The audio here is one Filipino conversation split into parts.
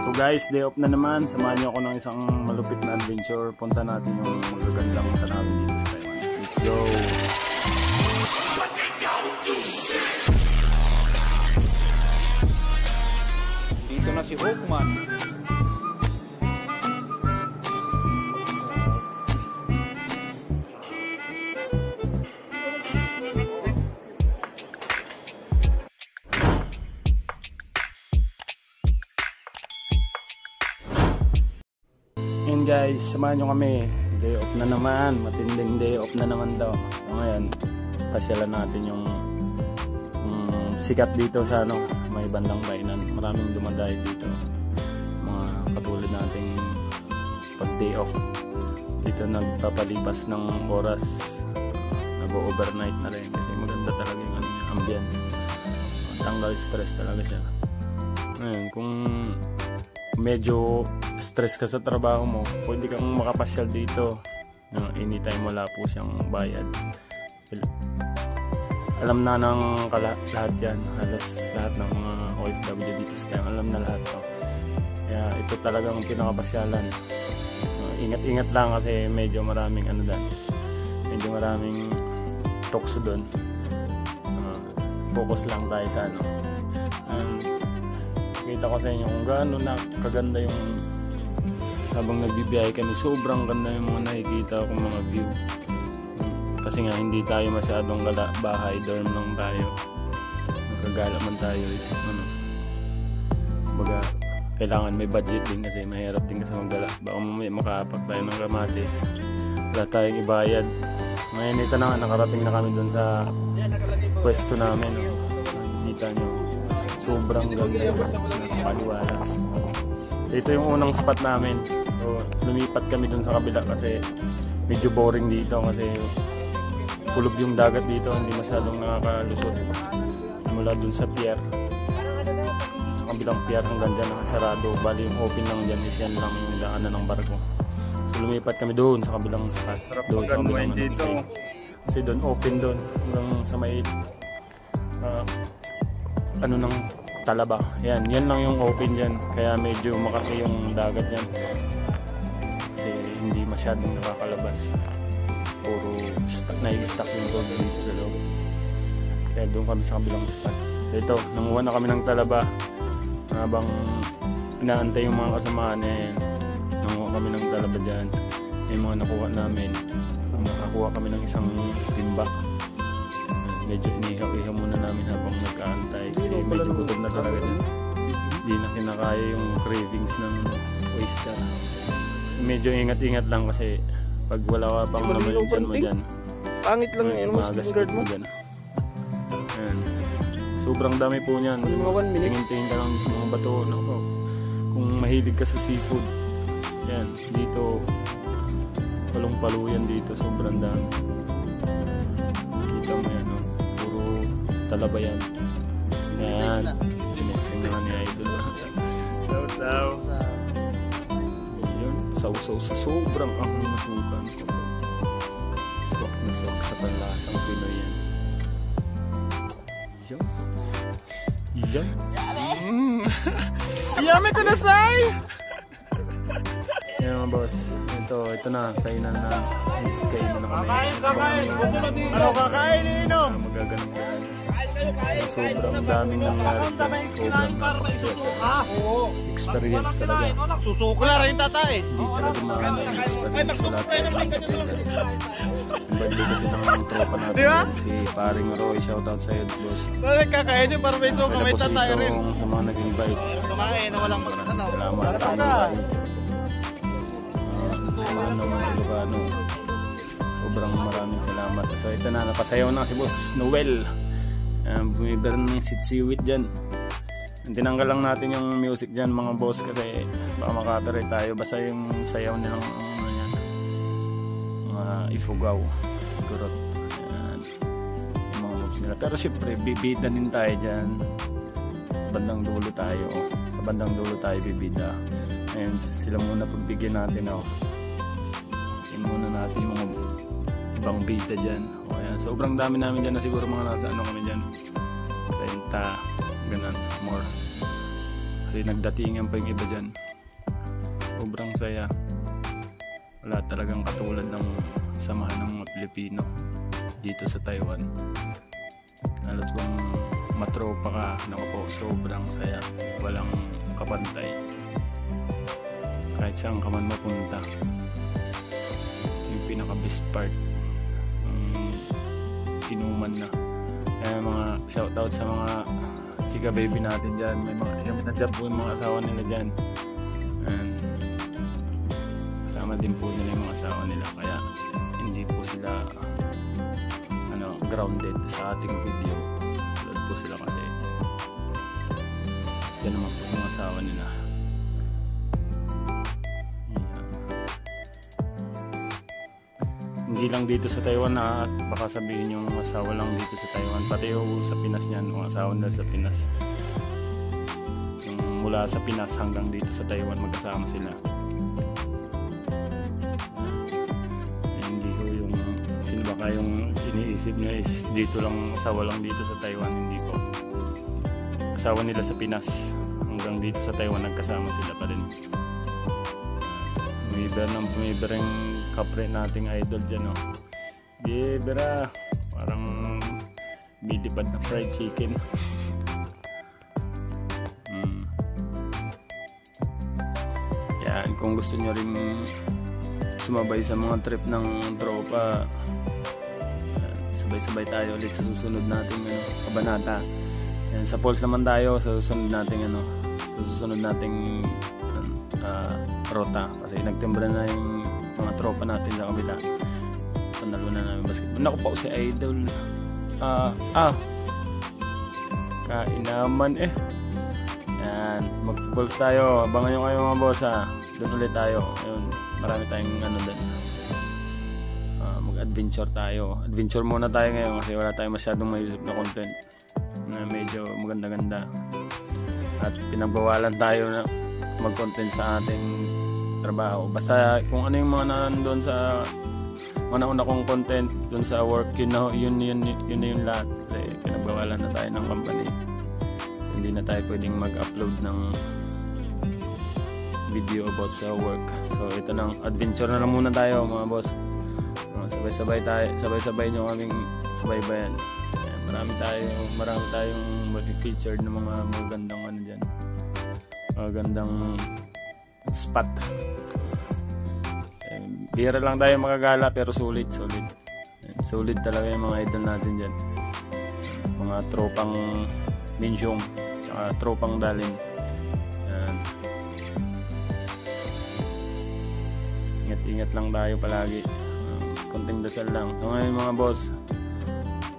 So guys, day off na naman. Samahan niyo ako ng isang malupit na adventure. Punta natin yung magagandang tanawin dito sa Taiwan. Let's go! Dito na si Hawkman. And guys, samahan nyo kami. Day off na naman. Matinding day off na naman daw. So ngayon, pasyalan natin yung sikat dito sa may bandang Bainan. Maraming dumadayo dito. Mga katulad nating pag day off. Dito nagpapalipas ng oras. Nag-overnight na rin. Kasi maganda talaga yung ambience. Tanggal stress talaga siya. Ngayon, kung medyo stress ka sa trabaho mo, pwede kang makapasyal dito. Anytime wala po siyang bayad. Alam na ng lahat yan. Halos lahat ng mga OFW dito sa Taiwan, alam na lahat to. Kaya ito talagang pinakapasyalan. Ingat-ingat lang kasi medyo maraming medyo maraming talks doon. Focus lang tayo sa kita ko sa inyo kung gaano na kaganda yung habang nagbibiyahe kami. Sobrang ganda yung mga nakikita kong mga view. Kasi nga hindi tayo masyadong bahay, dorm lang tayo. Magkagala man tayo. Baga, kailangan may budget din kasi mahirap din kasi maggala. Baka mamaya makahapak tayo ng kamatis. Wala tayong ibayad. Ngayon ito na nga, nakarating na kami dun sa pwesto namin. Nakikita nyo. Sobrang ganda yung nakapaliwalas. Ito yung unang spot namin. So, lumipat kami dun sa kabila kasi medyo boring dito kasi kulog yung dagat dito. Hindi masyadong nakakalusot. Mula dun sa pier. Sa kabilang pier hanggang dyan nakasarado. Bali yung open lang dyan is yan lang yung daanan ng barko. So, lumipat kami doon sa kabilang spot. Doon sa kabilang dito. Kasi doon open doon. Hanggang sa may ng Talaba. Yan lang yung open dyan. Kaya medyo makaki yung dagat dyan. Kasi hindi masyadong nakakalabas. Puro nai-stack yung gold dito sa loob. Kaya doon kami sa kabilang spot. Ito, nanguha na kami ng Talaba. Habang inaantay yung mga kasamahan nanguha kami ng Talaba dyan. Yung mga nakuha namin. Nakakuha kami ng isang timba. Medyo inihaw-ihaw muna namin habang nagkaantay kasi medyo gutom na talaga dyan. Hindi na kinakaya yung cravings ng oyster. Medyo ingat-ingat lang kasi pag wala ka pang naman yung dyan mo dyan, pangit lang yan mo guard mo dyan. Ayan. Sobrang dami po niyan. Tingin-tingin ka lang sa mga bato. Kung mahilig ka sa seafood, yan, dito palong-palo yan dito. Sobrang dami. Kita mo yan, Talaba yan. Yan. Sinesting naman ni Idol. Saw-saw. Yun. Saw-saw sa sobrang ahong masukan. Swak na swak sa panlasang Pinoy yan. Yan. Yan. Siyame kunasai! Yan mga boss. Ito na. Kainan na. Kainan na kami. Ano kakain inom? Magaganong yan. Sobrang daming nangyari. Sobrang experience talaga. Wala rin tatay. Hindi talaga marami ang experience sa lahat. Bali kasi ng tropa natin si Paring Roy. Shoutout sa iyo, boss. Kakain yun para may suka. May tatay rin. Sa mga nag-invite. Kumain na walang salamat sa invite. Samahan ng mga Ilocano. Sobrang maraming salamat. So ito na, napasayaw na si Boss Noel. Bumibar ng sitsiwit dyan. Tinanggal lang natin yung music dyan mga boss kasi baka makapirate tayo. Basta yung sayaw nilang mga ifugaw, gurot. Yung mga moves nila. Pero syempre bibida din tayo dyan. Sa bandang dulo tayo. Sa bandang dulo tayo bibida. Ayun, sila muna pagbigyan natin. Yan muna natin yung mga ibang bida dyan. Ayan, sobrang dami namin dyan na siguro mga nasa kami dyan 30 ganun, more. Kasi nagdatingan pa yung iba dyan. Sobrang saya. Wala talagang katulad ng samahan ng mga Pilipino dito sa Taiwan. Lalo't kung matropa ka, naku po, sobrang saya. Walang kapantay. Kahit saan ka man mapunta. Yung pinaka best part, inuman na. Kaya mga shoutout sa mga chika baby natin dyan. May mga yung na-job po yung mga asawa nila dyan. And kasama din po nila yung mga asawa nila. Kaya hindi po sila grounded sa ating video. Tulad po sila kasi yan naman po yung asawa nila. Hindi lang dito sa Taiwan na baka sabihin yung asawa lang dito sa Taiwan, pati yung sa Pinas yan, yung asawa nila sa Pinas. Yung mula sa Pinas hanggang dito sa Taiwan magkasama sila. Hindi ko yung sino baka yung iniisip niya is dito lang, asawa lang dito sa Taiwan. Hindi po. Asawa nila sa Pinas hanggang dito sa Taiwan nagkasama sila pa rin. May ring kapre nating idol dyan, no? Bibira, parang bilipad na fried chicken. Yan, kung gusto nyo rin sumabay sa mga trip ng tropa, sabay-sabay tayo ulit sa susunod nating kabanata. Yan, sa Falls naman tayo sa susunod nating rota, kasi nagtimbra na yung mga tropa natin sa kabila. Panalo na namin basketball. Naku po si idol. Kain naman eh. Yan, mag-falls tayo. Abangan nyo kayo mga boss, ha. Doon ulit tayo. Ayun, marami tayong doon. Mag-adventure tayo. Adventure muna tayo ngayon kasi wala tayong masyadong maisip na content na medyo maganda-ganda. At pinagbawalan tayo na mag-content sa ating trabaho. Basta kung ano yung mga nandun sa mga nauna kong content dun sa work, yun na yung lahat. Kasi pinagbawalan na tayo ng company. Hindi na tayo pwedeng mag-upload ng video about sa work. So ito nang adventure na lang muna tayo mga boss. Sabay-sabay nyo kaming sabay-bayan. Marami tayong featured ng mga magandang dyan. Magandang spot. Bira lang tayo makagala pero sulit talaga yung mga idol natin dyan. Mga tropang Minsyong tsaka tropang Dalin. Ingat lang tayo palagi. Konting dasal lang. So ngayon mga boss,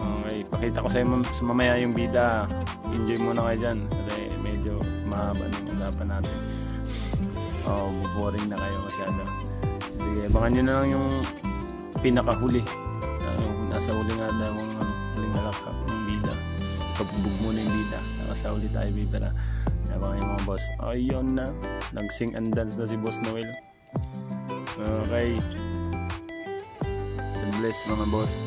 okay, pakita ko sa mamaya yung bida. Enjoy muna kayo dyan kasi medyo mahaba na yung usapan natin. Boring na kayo masyado. Sige, abangan nyo na lang yung pinakahuli. Yung nasa huli nga daw yung huling nalakap yung bida. Pabubog muna yung bida. Nasa huli tayo bibira. Abangan yung mga boss. Ayun na. Nag-sing and dance na si Boss Noel. Okay. God bless mga boss.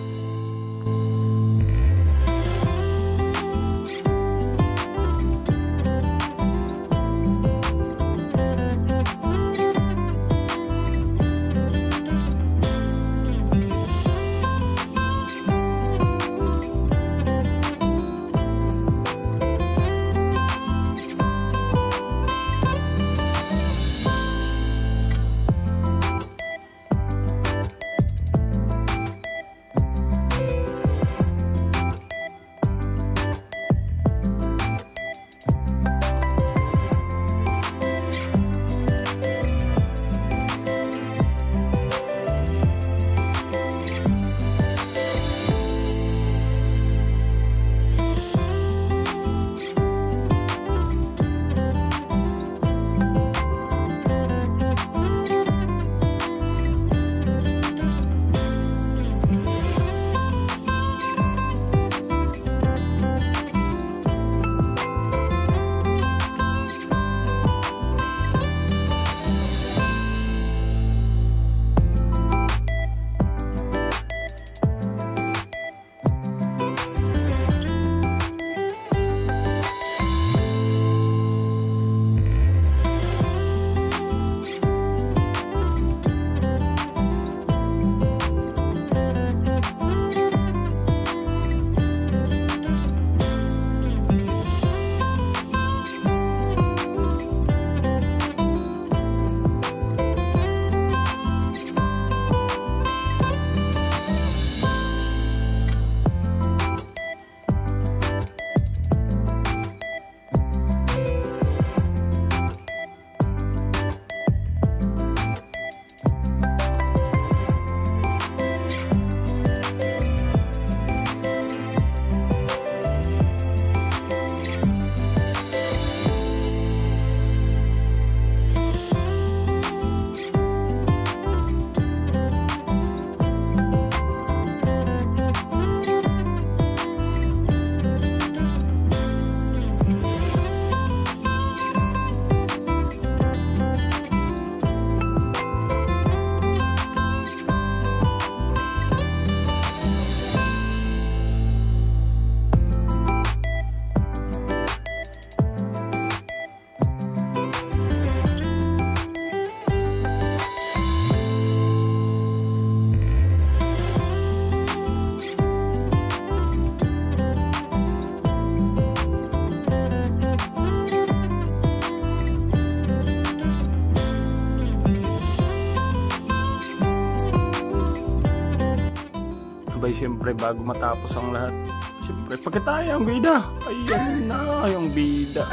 siyempre bago matapos ang lahat, siyempre pagkataya ang bida. Ayan na yung bida.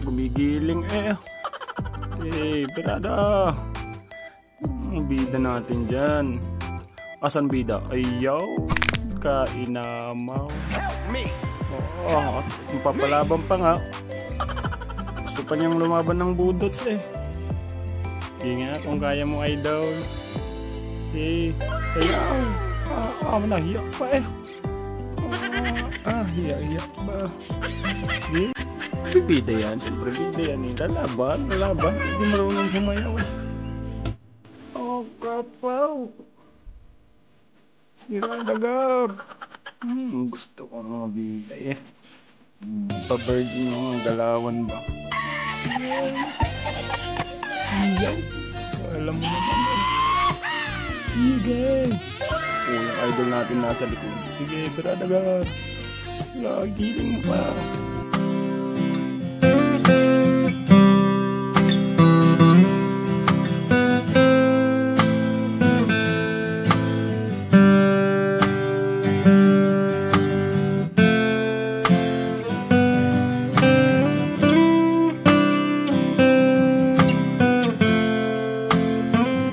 Gumigiling eh. Birada. Ang bida natin dyan. Asan bida? Ayaw. Kainamaw. Papalaban pa nga. Gusto pa niyang lumaban ng budots eh. Hindi nga kung kaya mo idol. Ayaw. Nahiyak pa eh. Hiyak ba? Bida yan. Siyempre bida yan eh. Lalaban. Hindi marunong sumayaw eh. Kapaw. Dagar. Gusto ko mga bida eh. Pa-virgin mga galawan ba? Ayaw. Alam mo naman eh. Sige. Yung idol natin nasa likod. Sige, Dagar. Giling mo pa.